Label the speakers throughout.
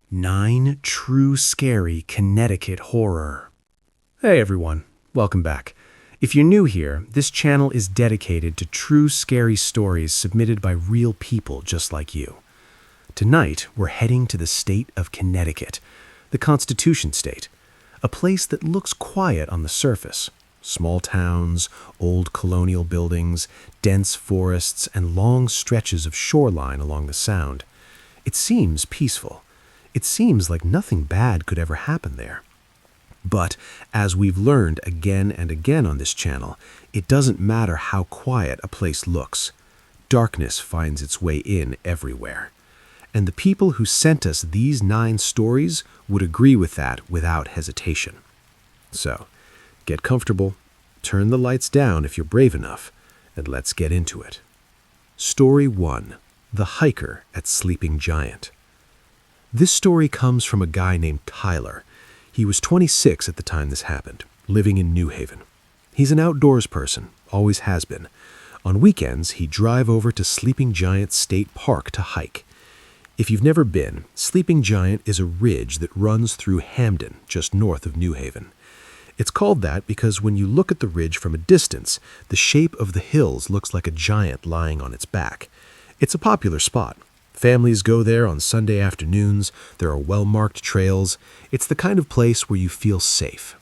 Speaker 1: 9 True Scary Connecticut Horror. Hey everyone, welcome back. If you're new here, this channel is dedicated to true scary stories submitted by real people just like you. Tonight, we're heading to the state of Connecticut, the Constitution State, a place that looks quiet on the surface. Small towns, old colonial buildings, dense forests, and long stretches of shoreline along the Sound. It seems peaceful. It seems like nothing bad could ever happen there. But, as we've learned again and again on this channel, it doesn't matter how quiet a place looks. Darkness finds its way in everywhere. And the people who sent us these 9 stories would agree with that without hesitation. So, get comfortable, turn the lights down if you're brave enough, and let's get into it. Story 1. The Hiker at Sleeping Giant. This story comes from a guy named Tyler. He was 26 at the time this happened, living in New Haven. He's an outdoors person, always has been. On weekends, he'd drive over to Sleeping Giant State Park to hike. If you've never been, Sleeping Giant is a ridge that runs through Hamden, just north of New Haven. It's called that because when you look at the ridge from a distance, the shape of the hills looks like a giant lying on its back. It's a popular spot. Families go there on Sunday afternoons. There are well-marked trails. It's the kind of place where you feel safe.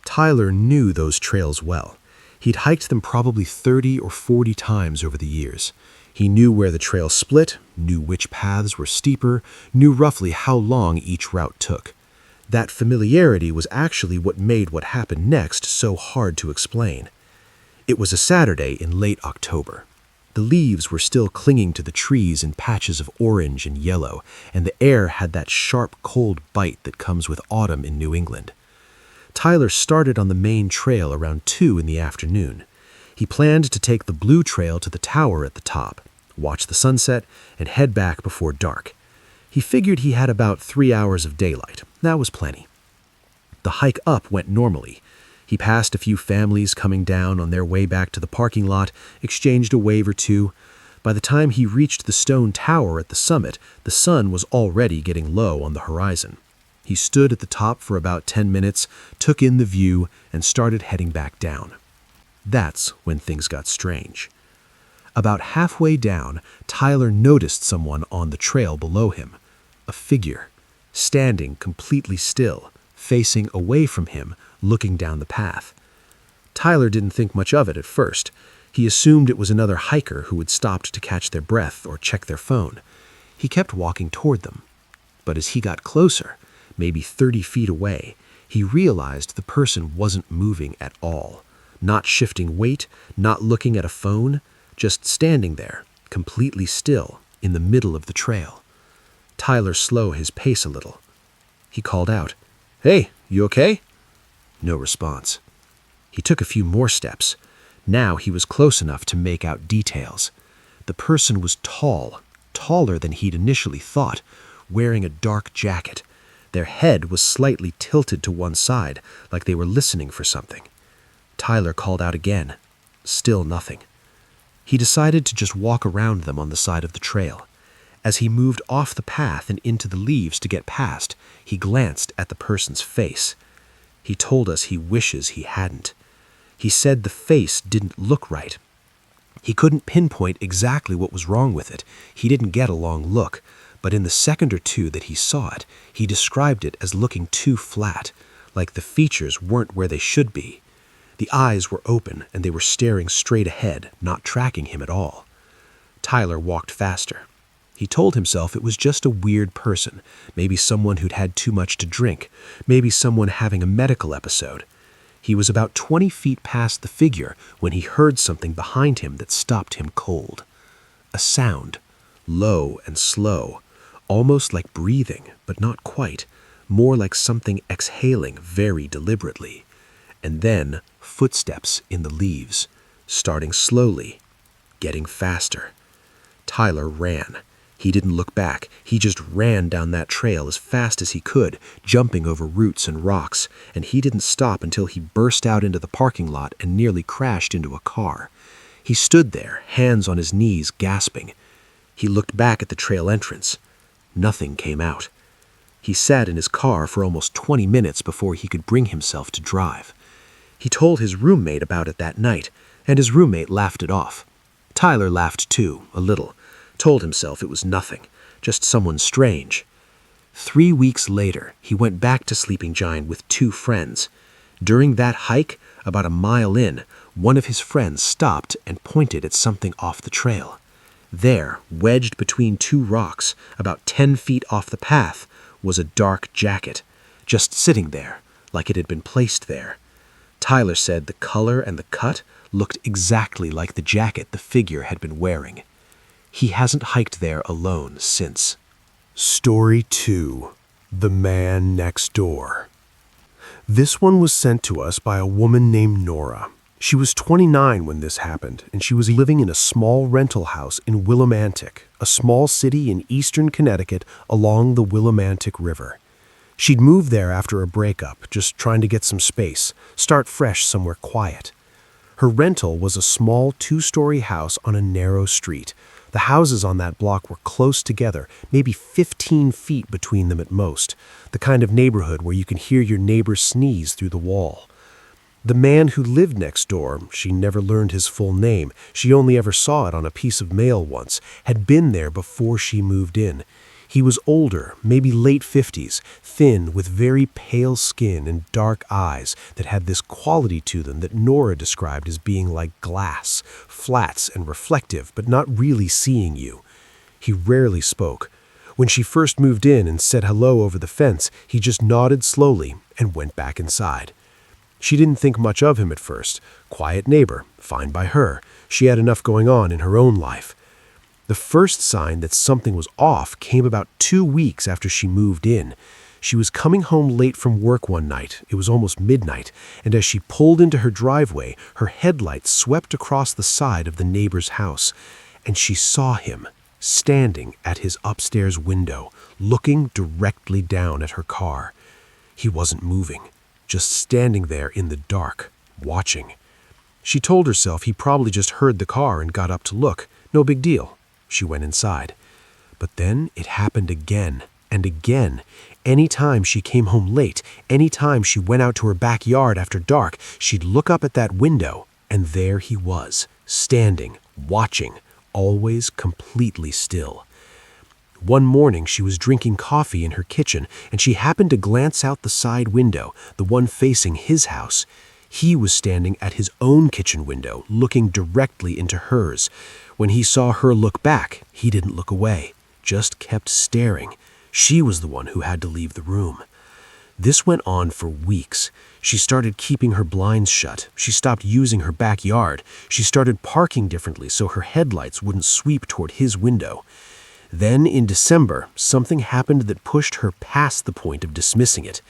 Speaker 1: Tyler knew those trails well. He'd hiked them probably 30 or 40 times over the years. He knew where the trail split, knew which paths were steeper, knew roughly how long each route took. That familiarity was actually what made what happened next so hard to explain. It was a Saturday in late October. The leaves were still clinging to the trees in patches of orange and yellow, and the air had that sharp, cold bite that comes with autumn in New England. Tyler started on the main trail around 2 in the afternoon. He planned to take the blue trail to the tower at the top, watch the sunset, and head back before dark. He figured he had about 3 hours of daylight. That was plenty. The hike up went normally. He passed a few families coming down on their way back to the parking lot, exchanged a wave or two. By the time he reached the stone tower at the summit, the sun was already getting low on the horizon. He stood at the top for about 10 minutes, took in the view, and started heading back down. That's when things got strange. About halfway down, Tyler noticed someone on the trail below him. A figure, standing completely still, facing away from him, looking down the path. Tyler didn't think much of it at first. He assumed it was another hiker who had stopped to catch their breath or check their phone. He kept walking toward them. But as he got closer, maybe 30 feet away, he realized the person wasn't moving at all. Not shifting weight, not looking at a phone, just standing there, completely still, in the middle of the trail. Tyler slowed his pace a little. He called out, "Hey, you okay?" No response. He took a few more steps. Now he was close enough to make out details. The person was tall, taller than he'd initially thought, wearing a dark jacket. Their head was slightly tilted to one side, like they were listening for something. Tyler called out again. Still nothing. He decided to just walk around them on the side of the trail. As he moved off the path and into the leaves to get past, he glanced at the person's face. He told us he wishes he hadn't. He said the face didn't look right. He couldn't pinpoint exactly what was wrong with it. He didn't get a long look, but in the second or two that he saw it, he described it as looking too flat, like the features weren't where they should be. The eyes were open and they were staring straight ahead, not tracking him at all. Tyler walked faster. He told himself it was just a weird person, maybe someone who'd had too much to drink, maybe someone having a medical episode. He was about 20 feet past the figure when he heard something behind him that stopped him cold. A sound, low and slow, almost like breathing, but not quite, more like something exhaling very deliberately. And then footsteps in the leaves, starting slowly, getting faster. Tyler ran. He didn't look back. He just ran down that trail as fast as he could, jumping over roots and rocks, and he didn't stop until he burst out into the parking lot and nearly crashed into a car. He stood there, hands on his knees, gasping. He looked back at the trail entrance. Nothing came out.
Speaker 2: He sat in his car for almost 20 minutes before he could bring himself to drive. He told his roommate about it that night, and his roommate laughed it off. Tyler laughed too, a little, told himself it was nothing, just someone strange. 3 weeks later, he went back to Sleeping Giant with 2 friends. During that hike, about a mile in, one of his friends stopped and pointed at something off the trail. There, wedged between 2 rocks, about 10 feet off the path, was a dark jacket, just sitting there, like it had been placed there. Tyler said the color and the cut looked exactly like the jacket the figure had been wearing. He hasn't hiked there alone since.
Speaker 1: Story 2. The Man Next Door. This one was sent to us by a woman named Nora. She was 29 when this happened, and she was living in a small rental house in Willimantic, a small city in eastern Connecticut along the Willimantic River. She'd moved there after a breakup, just trying to get some space, start fresh somewhere quiet. Her rental was a small 2-story house on a narrow street. The houses on that block were close together, maybe 15 feet between them at most, the kind of neighborhood where you can hear your neighbor sneeze through the wall. The man who lived next door, she never learned his full name, she only ever saw it on a piece of mail once, had been there before she moved in. He was older, maybe late 50s, thin, with very pale skin and dark eyes that had this quality to them that Nora described as being like glass, flats and reflective, but not really seeing you. He rarely spoke. When she first moved in and said hello over the fence, he just nodded slowly and went back inside. She didn't think much of him at first. Quiet neighbor, fine by her. She had enough going on in her own life. The first sign that something was off came about 2 weeks after she moved in. She was coming home late from work one night. It was almost midnight, and as she pulled into her driveway, her headlights swept across the side of the neighbor's house, and she saw him standing at his upstairs window, looking directly down at her car. He wasn't moving, just standing there in the dark, watching. She told herself he probably just heard the car and got up to look. No big deal. She went inside. But then it happened again and again. Any time she came home late, any time she went out to her backyard after dark, she'd look up at that window, and there he was, standing, watching, always completely still. One morning she was drinking coffee in her kitchen, and she happened to glance out the side window, the one facing his house. He was standing at his own kitchen window, looking directly into hers. When he saw her look back, he didn't look away, just kept staring. She was the one who had to leave the room. This went on for weeks. She started keeping her blinds shut. She stopped using her backyard. She started parking differently so her headlights wouldn't sweep toward his window. Then, in December, something happened that pushed her past the point of dismissing it.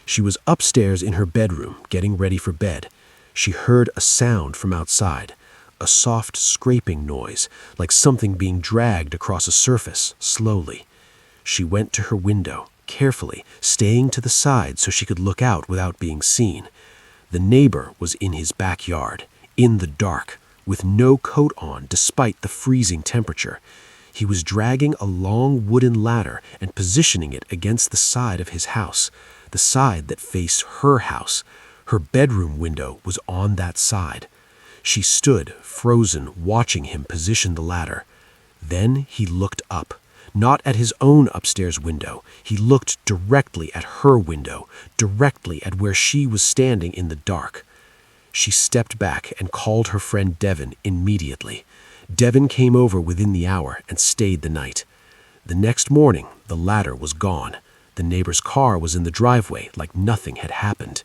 Speaker 1: She was upstairs in her bedroom, getting ready for bed. She heard a sound from outside, a soft scraping noise, like something being dragged across a surface, slowly. She went to her window, carefully, staying to the side so she could look out without being seen. The neighbor was in his backyard, in the dark, with no coat on despite the freezing temperature. He was dragging a long wooden ladder and positioning it against the side of his house, the side that faced her house. Her bedroom window was on that side. She stood, frozen, watching him position the ladder. Then he looked up, not at his own upstairs window. He looked directly at her window, directly at where she was standing in the dark. She stepped back and called her friend Devin immediately. Devin came over within the hour and stayed the night. The next morning, the ladder was gone. The neighbor's car was in the driveway like nothing had happened.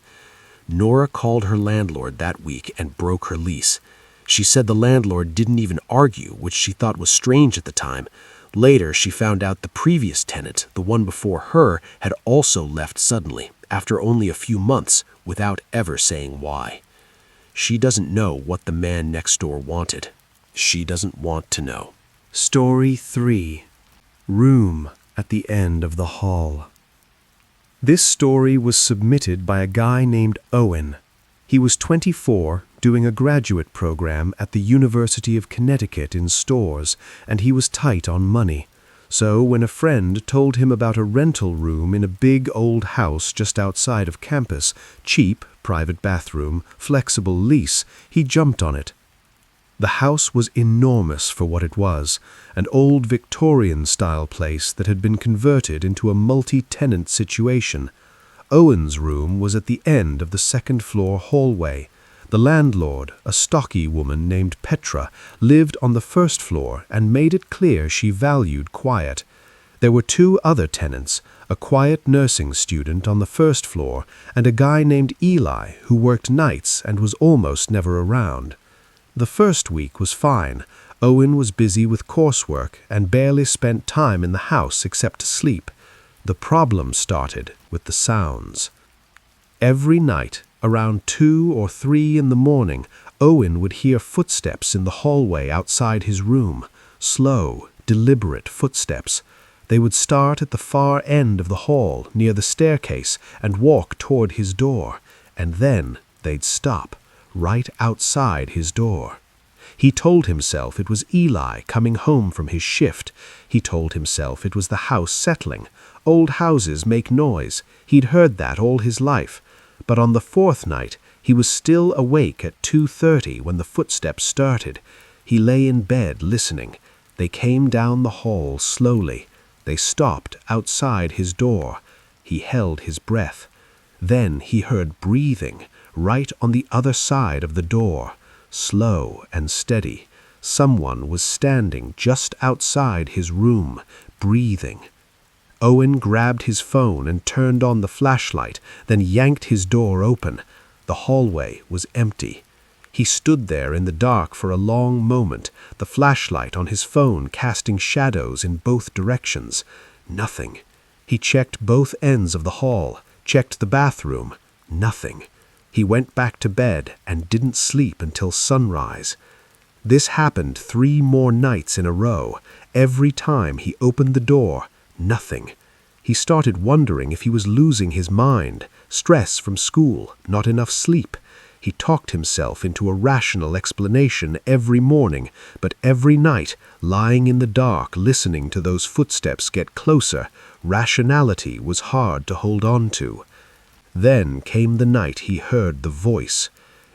Speaker 1: Nora called her landlord that week and broke her lease. She said the landlord didn't even argue, which she thought was strange at the time. Later, she found out the previous tenant, the one before her, had also left suddenly, after only a few months, without ever saying why. She doesn't know what the man next door wanted. She doesn't want to know. Story 3. Room at the End of the Hall. This story was submitted by a guy named Owen. He was 24, doing a graduate program at the University of Connecticut in stores, and he was tight on money. So when a friend told him about a rental room in a big old house just outside of campus, cheap, private bathroom, flexible lease, he jumped on it. The house was enormous for what it was, an old Victorian-style place that had been converted into a multi-tenant situation. Owen's room was at the end of the second-floor hallway. The landlord, a stocky woman named Petra, lived on the first floor and made it clear she valued quiet. There were two other tenants, a quiet nursing student on the first floor and a guy named Eli who worked nights and was almost never around. The first week was fine. Owen was busy with coursework and barely spent time in the house except to sleep. The problem started with the sounds. Every night, around 2 or 3 in the morning, Owen would hear footsteps in the hallway outside his room. Slow, deliberate footsteps. They would start at the far end of the hall, near the staircase, and walk toward his door. And then they'd stop, right outside his door. He told himself it was Eli coming home from his shift. He told himself it was the house settling. Old houses make noise. He'd heard that all his life. But on the fourth night, he was still awake at 2:30 when the footsteps started. He lay in bed listening. They came down the hall slowly. They stopped outside his door. He held his breath. Then he heard breathing right on the other side of the door, slow and steady. Someone was standing just outside his room, breathing. Owen grabbed his phone and turned on the flashlight, then yanked his door open. The hallway was empty. He stood there in the dark for a long moment, the flashlight on his phone casting shadows in both directions. Nothing. He checked both ends of the hall, checked the bathroom. Nothing. He went back to bed and didn't sleep until sunrise. This happened 3 more nights in a row. Every time he opened the door, nothing. He started wondering if he was losing his mind, stress from school, not enough sleep. He talked himself into a rational explanation every morning, but every night, lying in the dark listening to those footsteps get closer, rationality was hard to hold on to. Then came the night he heard the voice.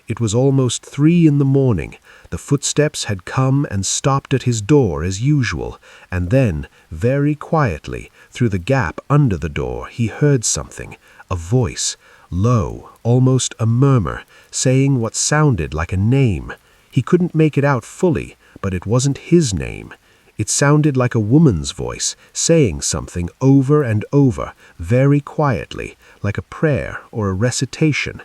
Speaker 1: It was almost 3 in the morning. The footsteps had come and stopped at his door as usual, and then, very quietly, through the gap under the door, he heard something, a voice, low, almost a murmur, saying what sounded like a name. He couldn't make it out fully, but it wasn't his name. It sounded like a woman's voice, saying something over and over, very quietly, like a prayer or a recitation.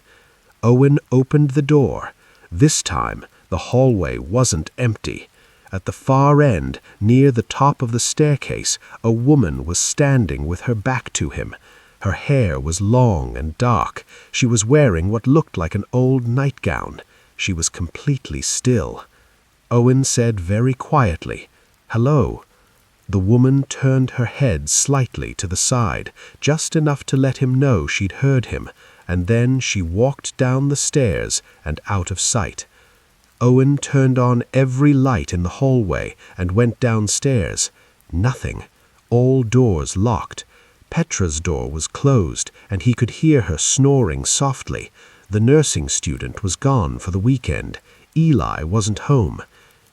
Speaker 1: Owen opened the door. This time, the hallway wasn't empty. At the far end, near the top of the staircase, a woman was standing with her back to him. Her hair was long and dark. She was wearing what looked like an old nightgown. She was completely still. Owen said very quietly, "Hello." The woman turned her head slightly to the side, just enough to let him know she'd heard him, and then she walked down the stairs and out of sight. Owen turned on every light in the hallway and went downstairs. Nothing. All doors locked. Petra's door was closed, and he could hear her snoring softly. The nursing student was gone for the weekend. Eli wasn't home.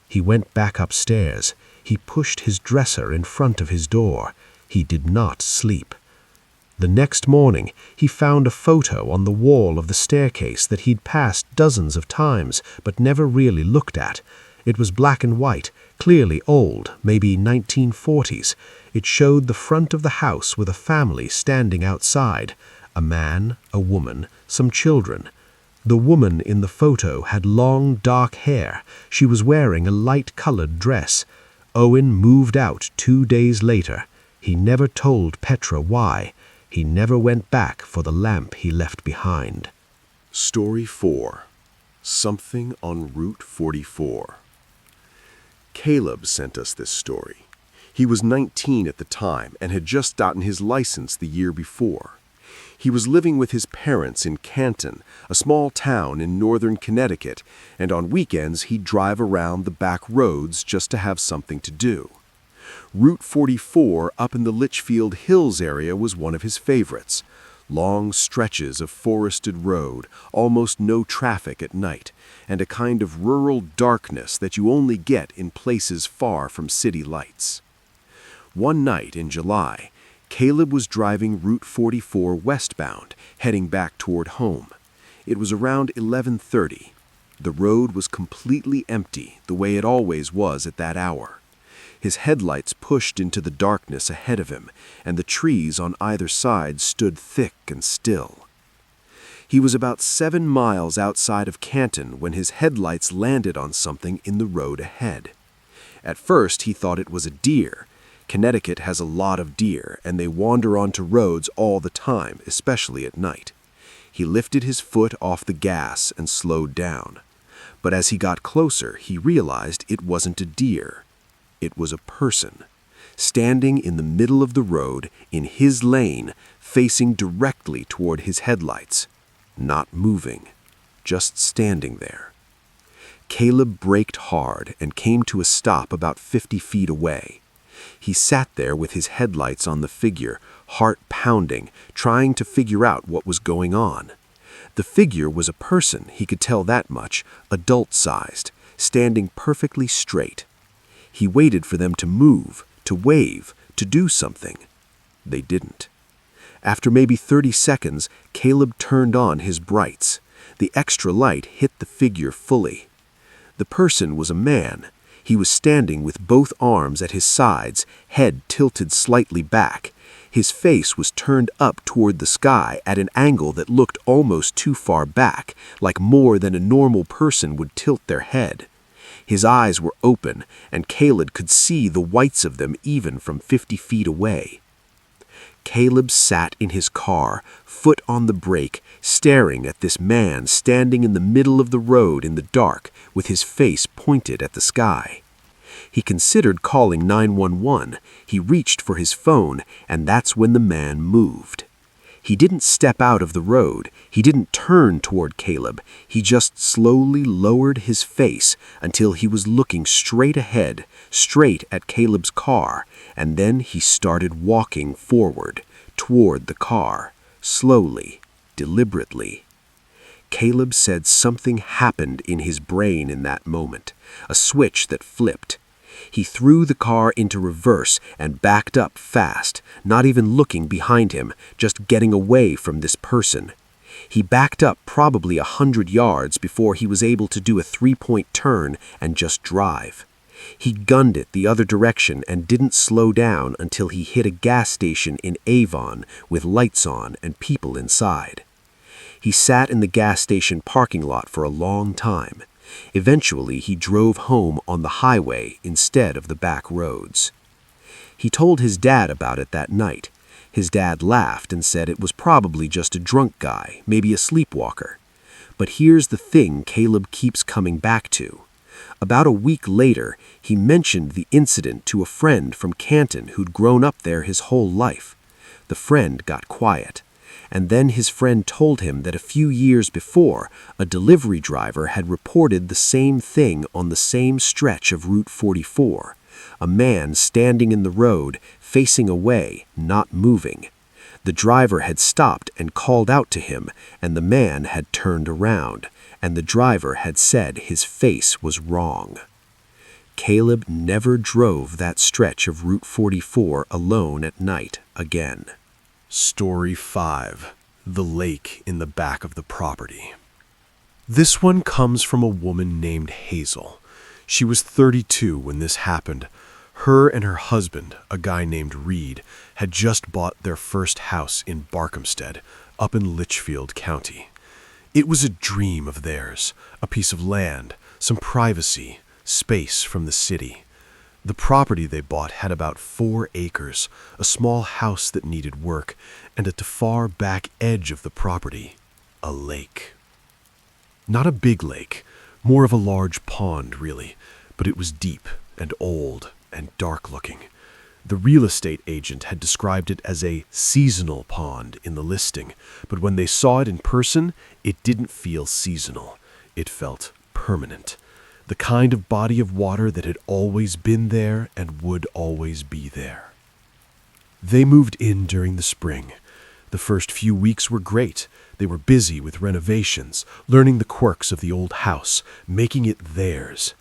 Speaker 1: He went back upstairs. He pushed his dresser in front of his door. He did not sleep. The next morning, he found a photo on the wall of the staircase that he'd passed dozens of times but never really looked at. It was black and white, clearly old, maybe 1940s. It showed the front of the house with a family standing outside. A man, a woman, some children. The woman in the photo had long, dark hair. She was wearing a light-colored dress. Owen moved out 2 days later. He never told Petra why. He never went back for the lamp he left behind.
Speaker 3: Story 4. Something on Route 44. Caleb sent us this story. He was 19 at the time and had just gotten his license the year before. He was living with his parents in Canton, a small town in northern Connecticut, and on weekends he'd drive around the back roads just to have something to do. Route 44 up in the Litchfield Hills area was one of his favorites. Long stretches of forested road, almost no traffic at night, and a kind of rural darkness that you only get in places far from city lights. One night in July, Caleb was driving Route 44 westbound, heading back toward home. It was around 11:30. The road was completely empty, the way it always was at that hour. His headlights pushed into the darkness ahead of him, and the trees on either side stood thick and still. He was about 7 miles outside of Canton when his headlights landed on something in the road ahead. At first, he thought it was a deer. Connecticut has a lot of deer, and they wander onto roads all the time, especially at night. He lifted his foot off the gas and slowed down. But as he got closer, he realized it wasn't a deer. It was a person, standing in the middle of the road, in his lane, facing directly toward his headlights. Not moving, just standing there. Caleb braked hard and came to a stop about 50 feet away. He sat there with his headlights on the figure, heart pounding, trying to figure out what was going on. The figure was a person, he could tell that much, adult-sized, standing perfectly straight. He waited for them to move, to wave, to do something. They didn't. After maybe 30 seconds, Caleb turned on his brights. The extra light hit the figure fully. The person was a man. He was standing with both arms at his sides, head tilted slightly back. His face was turned up toward the sky at an angle that looked almost too far back, like more than a normal person would tilt their head. His eyes were open, and Caleb could see the whites of them even from 50 feet away. Caleb sat in his car, foot on the brake, staring at this man standing in the middle of the road in the dark, with his face pointed at the sky. He considered calling 911. He reached for his phone, and that's when the man moved. He didn't step out of the road. He didn't turn toward Caleb. He just slowly lowered his face until he was looking straight ahead, straight at Caleb's car, and then he started walking forward, toward the car, slowly, deliberately. Caleb said something happened in his brain in that moment, a switch that flipped. He threw the car into reverse and backed up fast, not even looking behind him, just getting away from this person. He backed up probably 100 yards before he was able to do a 3-point turn and just drive. He gunned it the other direction and didn't slow down until he hit a gas station in Avon with lights on and people inside. He sat in the gas station parking lot for a long time. Eventually, he drove home on the highway instead of the back roads. He told his dad about it that night. His dad laughed and said it was probably just a drunk guy, maybe a sleepwalker. But here's the thing Caleb keeps coming back to. About a week later, he mentioned the incident to a friend from Canton who'd grown up there his whole life. The friend got quiet. And then his friend told him that a few years before, a delivery driver had reported the same thing on the same stretch of Route 44. A man standing in the road, facing away, not moving. The driver had stopped and called out to him, and the man had turned around, and the driver had said his face was wrong. Caleb never drove that stretch of Route 44 alone at night again.
Speaker 1: Story 5. The Lake in the Back of the Property. This one comes from a woman named Hazel. She was 32 when this happened. Her and her husband, a guy named Reed, had just bought their first house in Barkhamsted, up in Litchfield County. It was a dream of theirs, a piece of land, some privacy, space from the city. The property they bought had about 4 acres, a small house that needed work, and at the far back edge of the property, a lake. Not a big lake, more of a large pond, really, but it was deep and old and dark-looking. The real estate agent had described it as a seasonal pond in the listing, but when they saw it in person, it didn't feel seasonal. It felt permanent.
Speaker 3: the kind of body of water that had always been there and would always be there. They moved in during the spring. The first few weeks were great. They were busy with renovations, learning the quirks of the old house, making it theirs.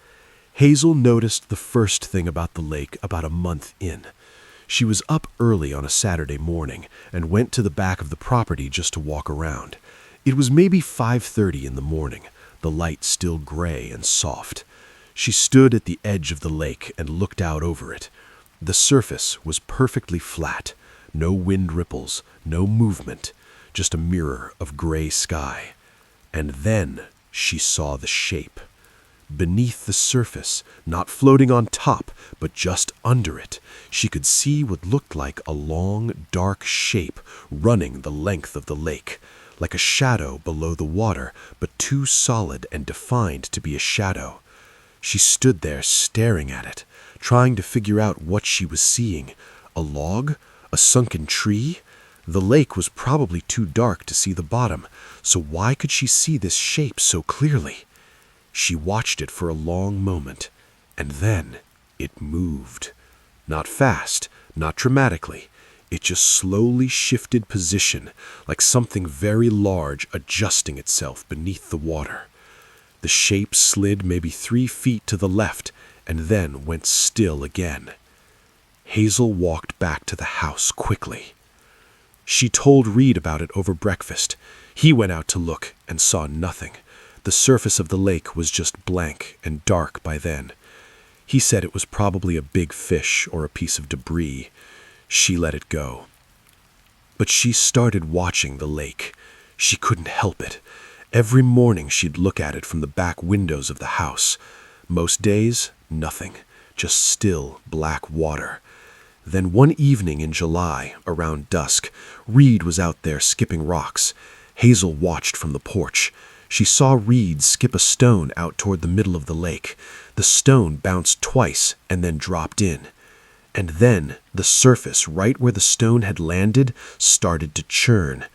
Speaker 3: Hazel noticed the first thing about the lake about a month in. She was up early on a Saturday morning and went to the back of the property just to walk around. It was maybe 5:30 in the morning, the light still gray and soft. She stood at the edge of the lake and looked out over it. The surface was perfectly flat, no wind ripples, no movement, just a mirror of gray sky. And then she saw the shape. Beneath the surface, not floating on top, but just under it, she could see what looked like a long, dark shape running the length of the lake, like a shadow below the water, but too solid and defined to be a shadow. She stood there staring at it, trying to figure out what she was seeing. A log? A sunken tree? The lake was probably too dark to see the bottom, so why could she see this shape so clearly? She watched it for a long moment, and then it moved. Not fast, not dramatically. It just slowly shifted position, like something very large adjusting itself beneath the water. The shape slid maybe 3 feet to the left, and then went still again. Hazel walked back to the house quickly. She told Reed about it over breakfast. He went out to look and saw nothing. The surface of the lake was just blank and dark by then. He said it was probably a big fish or a piece of debris. She let it go. But she started watching the lake. She couldn't help it. Every morning she'd look at it from the back windows of the house. Most days, nothing, just still black water. Then one evening in July, around dusk, Reed was out there skipping rocks. Hazel watched from the porch. She saw Reed skip a stone out toward the middle of the lake. The stone bounced twice and then dropped in. And then the surface right where the stone had landed started to churn.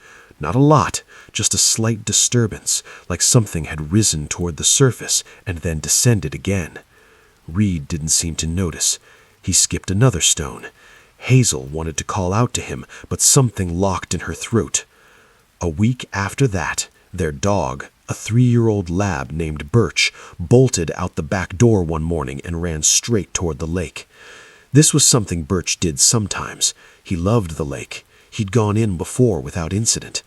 Speaker 3: Not a lot, just a slight disturbance, like something had risen toward the surface and then descended again. Reed didn't seem to notice. He skipped another stone. Hazel wanted to call out to him, but something locked in her throat. A week after that, their dog, a 3-year-old lab named Birch, bolted out the back door one morning and ran straight toward the lake. This was something Birch did sometimes. He loved the lake. He'd gone in before without incident.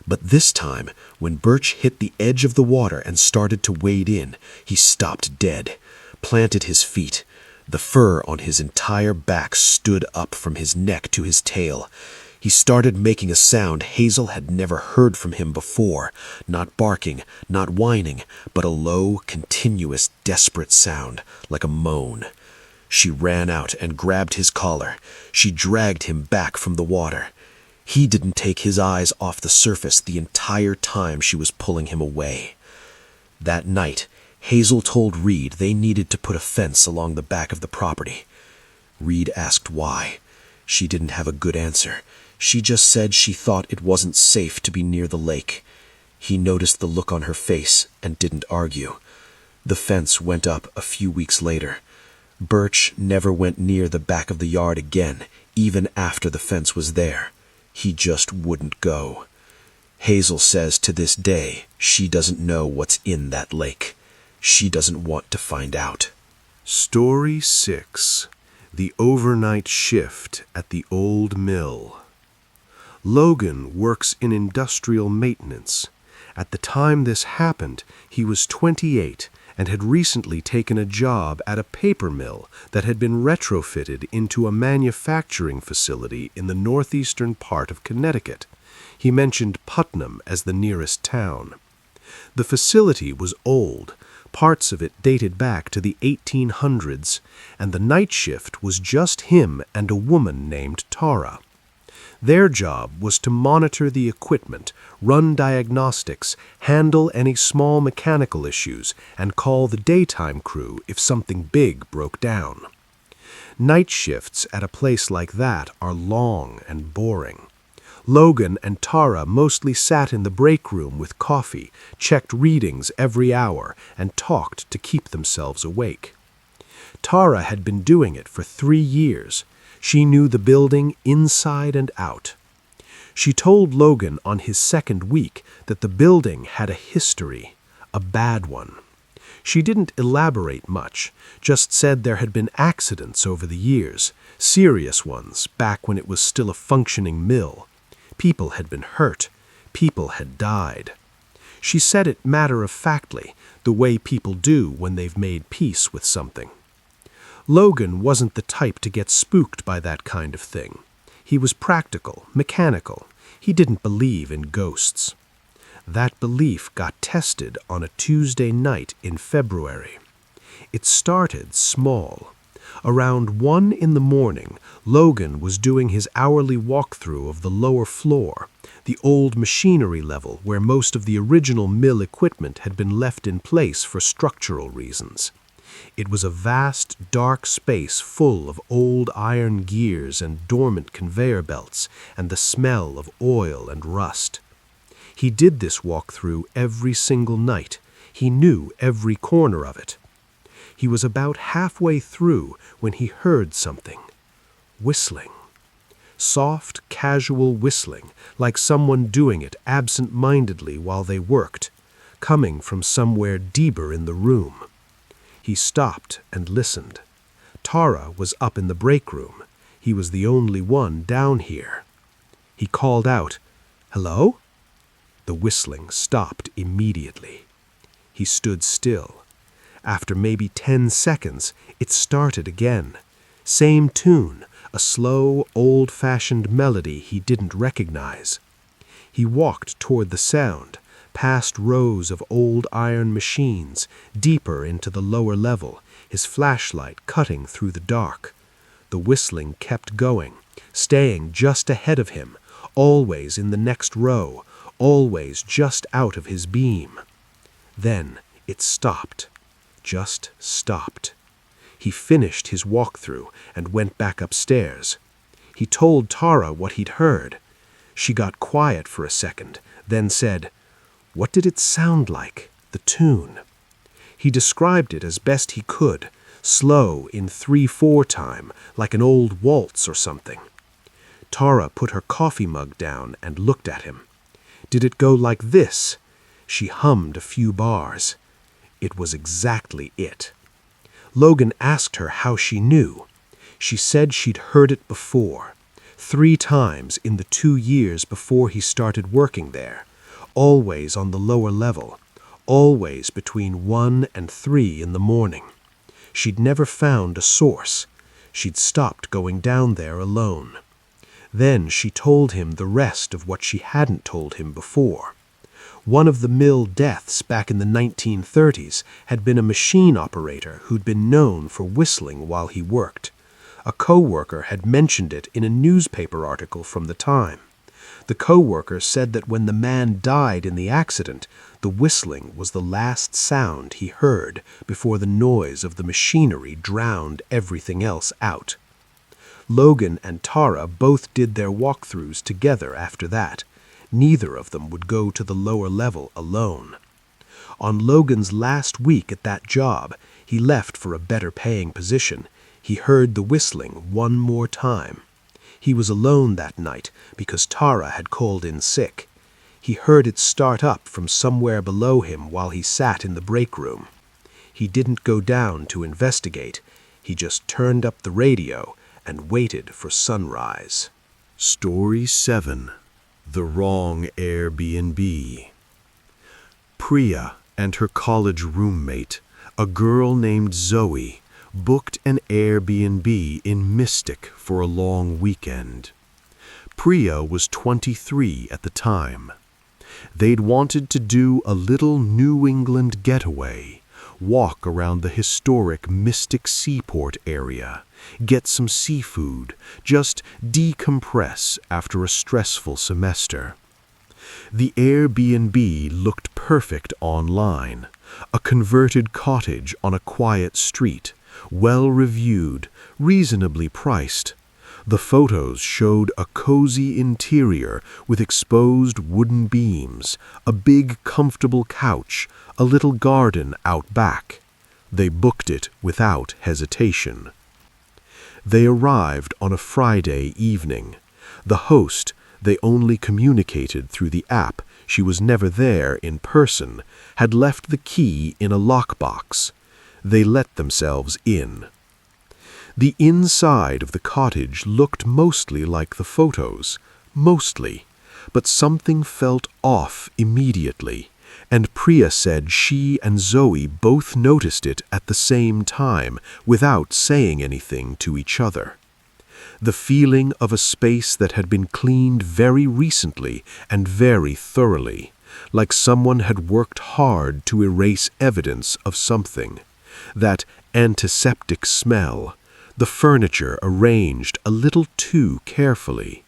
Speaker 3: But this time, when Birch hit the edge of the water and started to wade in, he stopped dead, planted his feet. The fur on his entire back stood up from his neck to his tail. He started making a sound Hazel had never heard from him before, not barking, not whining, but a low, continuous, desperate sound, like a moan. She ran out and grabbed his collar. She dragged him back from the water. He didn't take his eyes off the surface the entire time she was pulling him away. That night, Hazel told Reed they needed to put a fence along the back of the property. Reed asked why. She didn't have a good answer. She just said she thought it wasn't safe to be near the lake. He noticed the look on her face and didn't argue. The fence went up a few weeks later. Birch never went near the back of the yard again, even after the fence was there. He just wouldn't go. Hazel says to this day she doesn't know what's in that lake. She doesn't want to find out. Story 6. The Overnight Shift at the Old Mill. Logan works in industrial maintenance. At the time this happened, he was 28 and had recently taken a job at a paper mill that had been retrofitted into a manufacturing facility in the northeastern part of Connecticut. He mentioned Putnam as the nearest town. The facility was old. Parts of it dated back to the 1800s, and the night shift was just him and a woman named Tara. Their job was to monitor the equipment, run diagnostics, handle any small mechanical issues, and call the daytime crew if something big broke down. Night shifts at a place like that are long and boring.
Speaker 2: Logan and Tara mostly sat in the break room with coffee, checked readings every hour, and talked to keep themselves awake. Tara had been doing it for 3 years. She knew the building inside and out. She told Logan on his second week that the building had a history, a bad one. She didn't elaborate much, just said there had been accidents over the years, serious ones back when it was still a functioning mill. People had been hurt. People had died. She said it matter-of-factly, the way people do when they've made peace with something. Logan wasn't the type to get spooked by that kind of thing. He was practical, mechanical. He didn't believe in ghosts. That belief got tested on a Tuesday night in February. It started small. Around 1 in the morning, Logan was doing his hourly walkthrough of the lower floor, the old machinery level where most of the original mill equipment had been left in place for structural reasons. It was a vast, dark space full of old iron gears and dormant conveyor belts and the smell of oil and rust. He did this walkthrough every single night. He knew every corner of it. He was about halfway through when he heard something. Whistling. Soft, casual whistling, like someone doing it absent-mindedly while they worked, coming from somewhere deeper in the room. He stopped and listened. Tara was up in the break room. He was the only one down here. He called out, "Hello?" The whistling stopped immediately. He stood still. After maybe 10 seconds, it started again. Same tune, a slow, old-fashioned melody he didn't recognize. He walked toward the sound, past rows of old iron machines, deeper into the lower level, his flashlight cutting through the dark. The whistling kept going, staying just ahead of him, always in the next row, always just out of his beam. Then it stopped. Just stopped. He finished his walkthrough and went back upstairs. He told Tara what he'd heard. She got quiet for a second, then said, "What did it sound like, the tune?" He described it as best he could, slow in 3/4 time, like an old waltz or something. Tara put her coffee mug down and looked at him. Did it go like this? She hummed a few bars. It was exactly it. Logan asked her how she knew. She said she'd heard it before, 3 times in the 2 years before he started working there, always on the lower level, always between 1 and 3 in the morning. She'd never found a source. She'd stopped going down there alone. Then she told him the rest of what she hadn't told him before. One of the mill deaths back in the 1930s had been a machine operator who'd been known for whistling while he worked. A co-worker had mentioned it in a newspaper article from the time. The co-worker said that when the man died in the accident, the whistling was the last sound he heard before the noise of the machinery drowned everything else out. Logan and Tara both did their walkthroughs together after that. Neither of them would go to the lower level alone. On Logan's last week at that job, he left for a better-paying position. He heard the whistling one more time. He was alone that night because Tara had called in sick. He heard it start up from somewhere below him while he sat in the break room. He didn't go down to investigate. He just turned up the radio and waited for sunrise.
Speaker 3: Story 7. The Wrong Airbnb. Priya and her college roommate, a girl named Zoe, booked an Airbnb in Mystic for a long weekend. Priya was 23 at the time. They'd wanted to do a little New England getaway, walk around the historic Mystic Seaport area, get some seafood, just decompress after a stressful semester. The Airbnb looked perfect online, a converted cottage on a quiet street, well reviewed, reasonably priced. The photos showed a cozy interior with exposed wooden beams, a big comfortable couch, a little garden out back. They booked it without hesitation. They arrived on a Friday evening. The host, they only communicated through the app, she was never there in person, had left the key in a lockbox. They let themselves in. The inside of the cottage looked mostly like the photos, mostly, but something felt off immediately, and Priya said she and Zoe both noticed it at the same time without saying anything to each other. The feeling of a space that had been cleaned very recently and very thoroughly, like someone had worked hard to erase evidence of something. That antiseptic smell, the furniture arranged a little too carefully.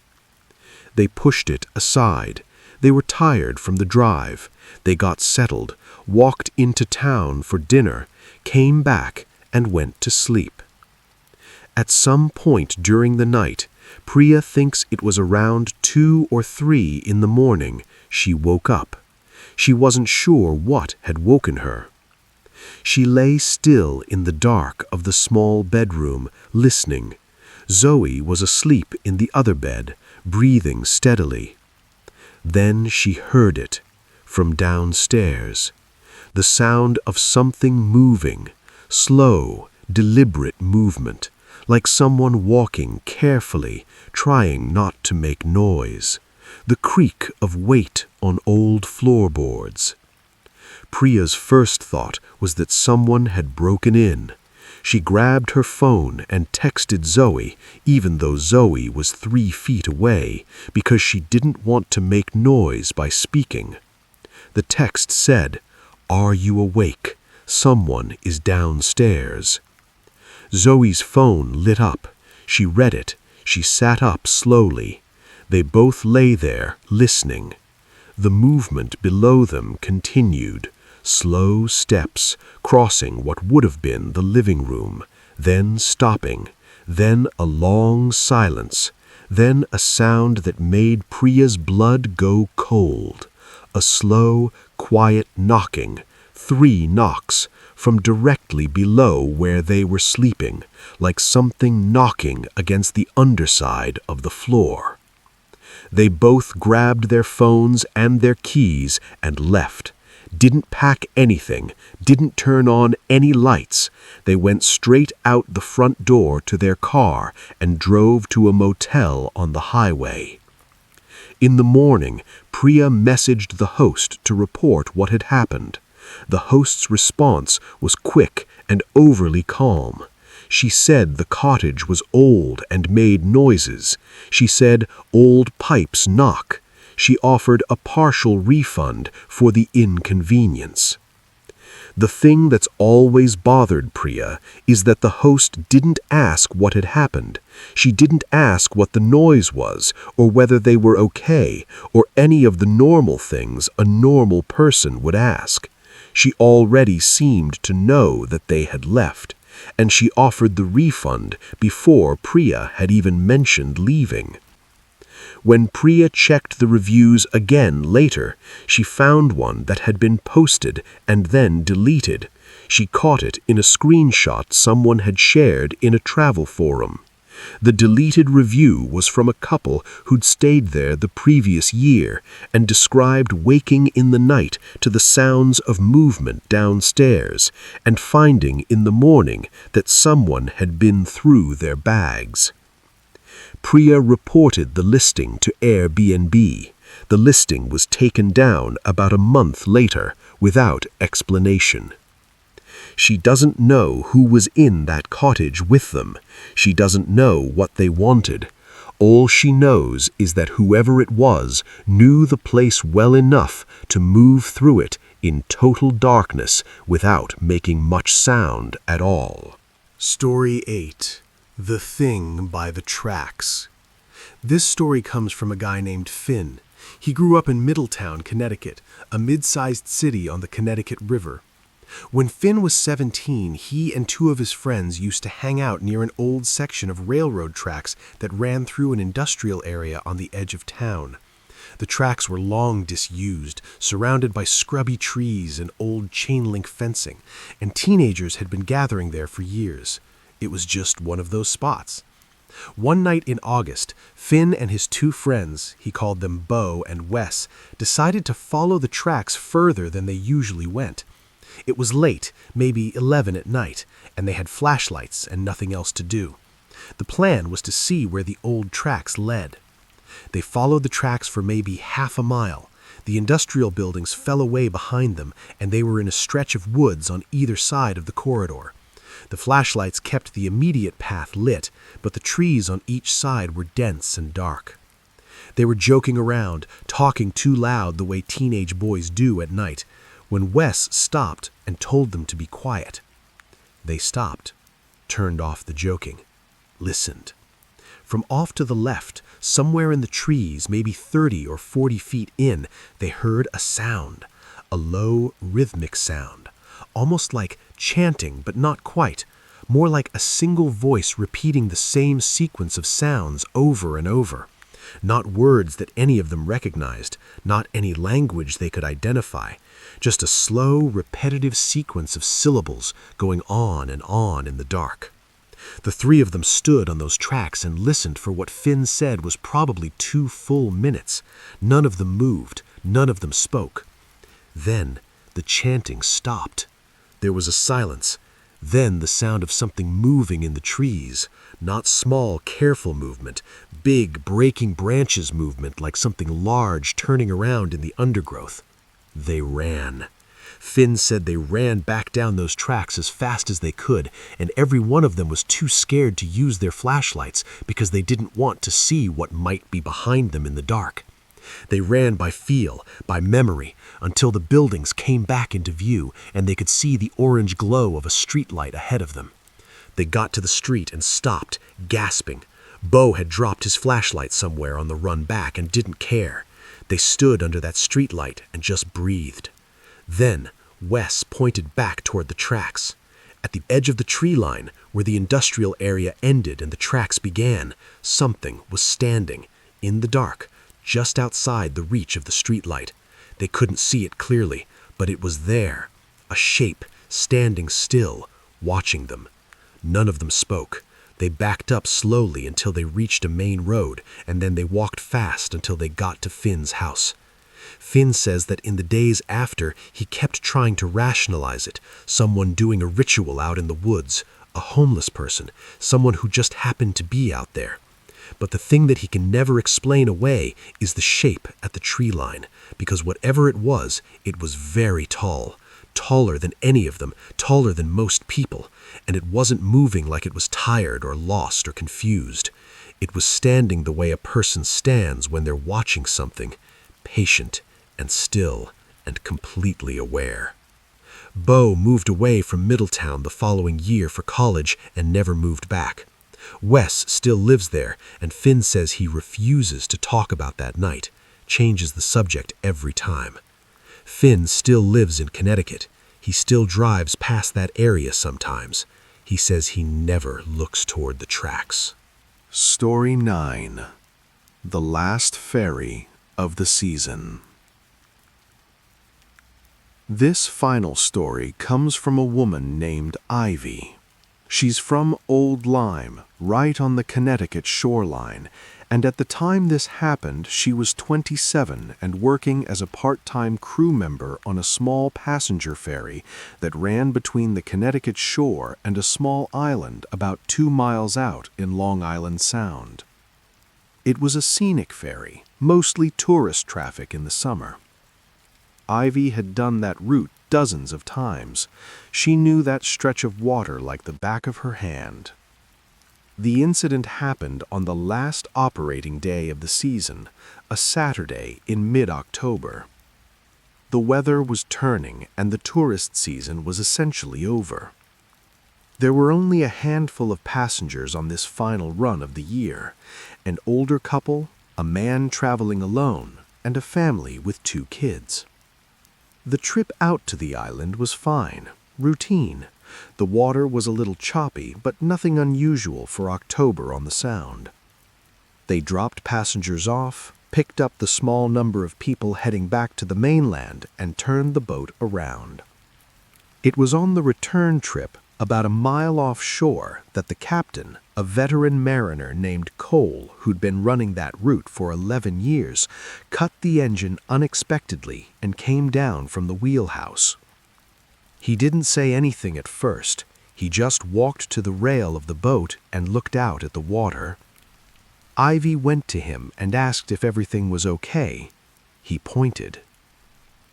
Speaker 3: They pushed it aside. They were tired from the drive. They got settled, walked into town for dinner, came back, and went to sleep. At some point during the night, Priya thinks it was around 2 or 3 in the morning, she woke up. She wasn't sure what had woken her. She lay still in the dark of the small bedroom, listening. Zoe was asleep in the other bed, breathing steadily. Then she heard it, from downstairs. The sound of something moving, slow, deliberate movement, like someone walking carefully, trying not to make noise. The creak of weight on old floorboards. Priya's first thought was that someone had broken in. She grabbed her phone and texted Zoe, even though Zoe was 3 feet away, because she didn't want to make noise by speaking. The text said, "Are you awake? Someone is downstairs." Zoe's phone lit up. She read it. She sat up slowly. They both lay there, listening. The movement below them continued. Slow steps, crossing what would have been the living room, then stopping, then a long silence, then a sound that made Priya's blood go cold. A slow, quiet knocking, 3 knocks, from directly below where they were sleeping, like something knocking against the underside of the floor. They both grabbed their phones and their keys and left. Didn't pack anything, didn't turn on any lights. They went straight out the front door to their car and drove to a motel on the highway. In the morning, Priya messaged the host to report what had happened. The host's response was quick and overly calm. She said the cottage was old and made noises. She said old pipes knock. She offered a partial refund for the inconvenience. The thing that's always bothered Priya is that the host didn't ask what had happened. She didn't ask what the noise was, or whether they were okay, or any of the normal things a normal person would ask. She already seemed to know that they had left, and she offered the refund before Priya had even mentioned leaving. When Priya checked the reviews again later, she found one that had been posted and then deleted. She caught it in a screenshot someone had shared in a travel forum. The deleted review was from a couple who'd stayed there the previous year and described waking in the night to the sounds of movement downstairs and finding in the morning that someone had been through their bags. Priya reported the listing to Airbnb. The listing was taken down about a month later without explanation. She doesn't know who was in that cottage with them. She doesn't know what they wanted. All she knows is that whoever it was knew the place well enough to move through it in total darkness without making much sound at all.
Speaker 1: Story 8. The Thing by the Tracks. This story comes from a guy named Finn. He grew up in Middletown, Connecticut, a mid-sized city on the Connecticut River.
Speaker 2: When Finn was 17, he and two of his friends used to hang out near an old section of railroad tracks that ran through an industrial area on the edge of town. The tracks were long disused, surrounded by scrubby trees and old chain-link fencing, and teenagers had been gathering there for years. It was just one of those spots. One night in August, Finn and his two friends, he called them Bo and Wes, decided to follow the tracks further than they usually went. It was late, maybe 11 at night, and they had flashlights and nothing else to do. The plan was to see where the old tracks led. They followed the tracks for maybe half a mile. The industrial buildings fell away behind them, and they were in a stretch of woods on either side of the corridor. The flashlights kept the immediate path lit, but the trees on each side were dense and dark. They were joking around, talking too loud the way teenage boys do at night, when Wes stopped and told them to be quiet. They stopped, turned off the joking, listened. From off to the left, somewhere in the trees, maybe 30 or 40 feet in, they heard a sound, a low, rhythmic sound, almost like chanting, but not quite, more like a single voice repeating the same sequence of sounds over and over. Not words that any of them recognized, not any language they could identify, just a slow, repetitive sequence of syllables going on and on in the dark. The three of them stood on those tracks and listened for what Finn said was probably 2 full minutes. None of them moved, none of them spoke. Then the chanting stopped. There was a silence. Then the sound of something moving in the trees. Not small, careful movement, big, breaking branches movement like something large turning around in the undergrowth. They ran. Finn said they ran back down those tracks as fast as they could, and every one of them was too scared to use their flashlights because they didn't want to see what might be behind them in the dark. They ran by feel, by memory, until the buildings came back into view and they could see the orange glow of a streetlight ahead of them. They got to the street and stopped, gasping. Bo had dropped his flashlight somewhere on the run back and didn't care. They stood under that streetlight and just breathed. Then Wes pointed back toward the tracks. At the edge of the tree line, where the industrial area ended and the tracks began, something was standing, in the dark, just outside the reach of the streetlight. They couldn't see it clearly, but it was there, a shape, standing still, watching them. None of them spoke. They backed up slowly until they reached a main road, and then they walked fast until they got to Finn's house. Finn says that in the days after, he kept trying to rationalize it, someone doing a ritual out in the woods, a homeless person, someone who just happened to be out there. But the thing that he can never explain away is the shape at the tree line, because whatever it was very tall, taller than any of them, taller than most people, and it wasn't moving like it was tired or lost or confused. It was standing the way a person stands when they're watching something, patient and still and completely aware. Bo moved away from Middletown the following year for college and never moved back. Wes still lives there, and Finn says he refuses to talk about that night, changes the subject every time. Finn still lives in Connecticut. He still drives past that area sometimes. He says he never looks toward the tracks.
Speaker 3: Story 9. The Last Fairy of the Season. This final story comes from a woman named Ivy. She's from Old Lyme, right on the Connecticut shoreline, and at the time this happened, she was 27 and working as a part-time crew member on a small passenger ferry that ran between the Connecticut shore and a small island about 2 miles out in Long Island Sound. It was a scenic ferry, mostly tourist traffic in the summer. Ivy had done that route dozens of times. She knew that stretch of water like the back of her hand. The incident happened on the last operating day of the season, a Saturday in mid-October. The weather was turning and the tourist season was essentially over. There were only a handful of passengers on this final run of the year, an older couple, a man traveling alone, and a family with 2 kids. The trip out to the island was fine. routine. The water was a little choppy, but nothing unusual for October on the Sound. They dropped passengers off, picked up the small number of people heading back to the mainland, and turned the boat around. It was on the return trip, about a mile offshore, that the captain, a veteran mariner named Cole, who'd been running that route for 11 years, cut the engine unexpectedly and came down from the wheelhouse. He didn't say anything at first. He just walked to the rail of the boat and looked out at the water. Ivy went to him and asked if everything was okay. He pointed.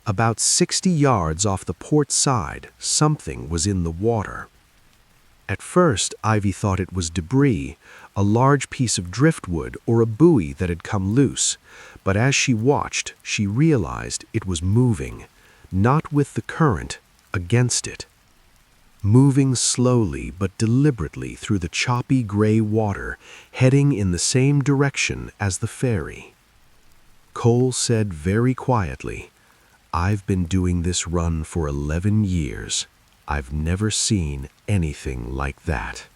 Speaker 3: About 60 yards off the port side, something was in the water. At first, Ivy thought it was debris, a large piece of driftwood or a buoy that had come loose, but as she watched, she realized it was moving, not with the current, against it. Moving slowly but deliberately through the choppy gray water, heading in the same direction as the ferry. Cole said very quietly, "I've been doing this run for 11 years. I've never seen anything like that."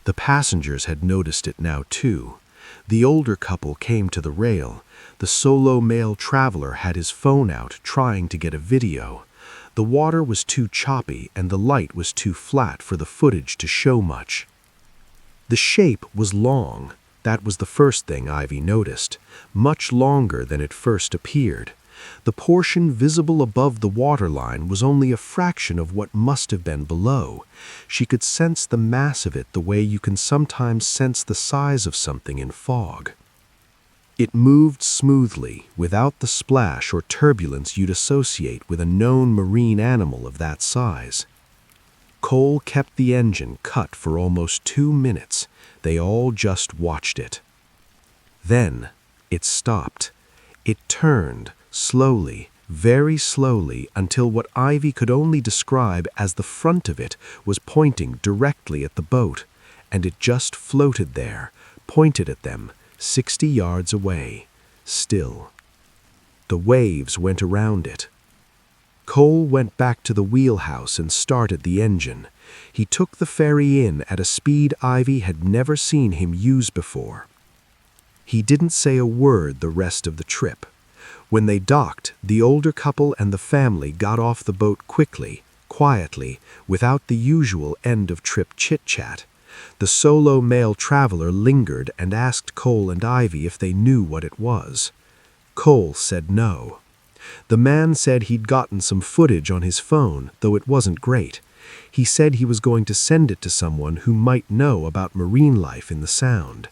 Speaker 3: The passengers had noticed it now too. The older couple came to the rail. The solo male traveler had his phone out trying to get a video. The water was too choppy and the light was too flat for the footage to show much. The shape was long. That was the first thing Ivy noticed, much longer than it first appeared. The portion visible above the waterline was only a fraction of what must have been below. She could sense the mass of it the way you can sometimes sense the size of something in fog. It moved smoothly, without the splash or turbulence you'd associate with a known marine animal of that size. Cole kept the engine cut for almost 2 minutes. They all just watched it. Then it stopped. It turned, slowly, very slowly, until what Ivy could only describe as the front of it was pointing directly at the boat, and it just floated there, pointed at them, 60 yards away, still. The waves went around it. Cole went back to the wheelhouse and started the engine. He took the ferry in at a speed Ivy had never seen him use before. He didn't say a word the rest of the trip. When they docked, the older couple and the family got off the boat quickly, quietly, without the usual end-of-trip chit-chat. The solo male traveler lingered and asked Cole and Ivy if they knew what it was. Cole said no. The man said he'd gotten some footage on his phone, though it wasn't great. He said he was going to send it to someone who might know about marine life in the Sound.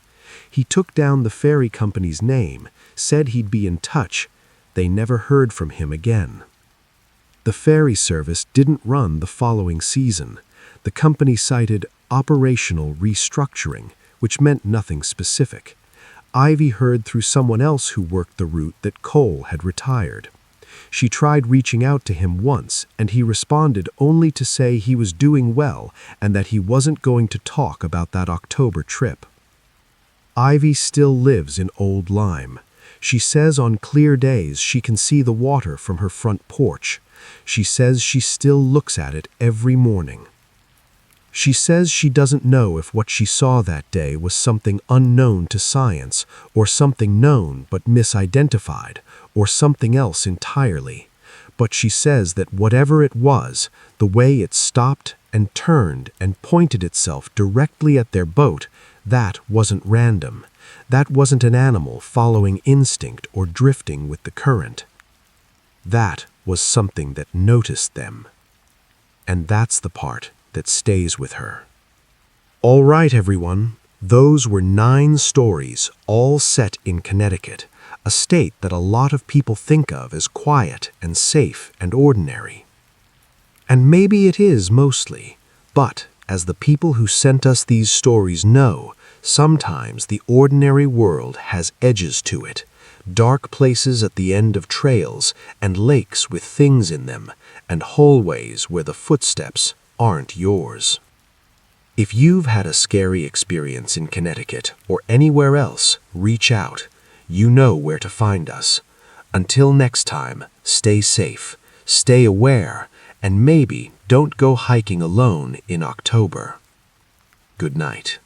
Speaker 3: He took down the ferry company's name, said he'd be in touch. They never heard from him again. The ferry service didn't run the following season. The company cited operational restructuring, which meant nothing specific. Ivy heard through someone else who worked the route that Cole had retired. She tried reaching out to him once, and he responded only to say he was doing well and that he wasn't going to talk about that October trip. Ivy still lives in Old Lyme. She says on clear days she can see the water from her front porch. She says she still looks at it every morning. She says she doesn't know if what she saw that day was something unknown to science, or something known but misidentified, or something else entirely. But she says that whatever it was, the way it stopped and turned and pointed itself directly at their boat, that wasn't random. That wasn't an animal following instinct or drifting with the current. That was something that noticed them. And that's the part that stays with her. All right, everyone. Those were 9 stories, all set in Connecticut, a state that a lot of people think of as quiet and safe and ordinary. And maybe it is mostly, but as the people who sent us these stories know, sometimes the ordinary world has edges to it, dark places at the end of trails, and lakes with things in them, and hallways where the footsteps aren't yours. If you've had a scary experience in Connecticut or anywhere else, reach out. You know where to find us. Until next time, stay safe, stay aware, and maybe don't
Speaker 2: don't go hiking alone in October. Good night.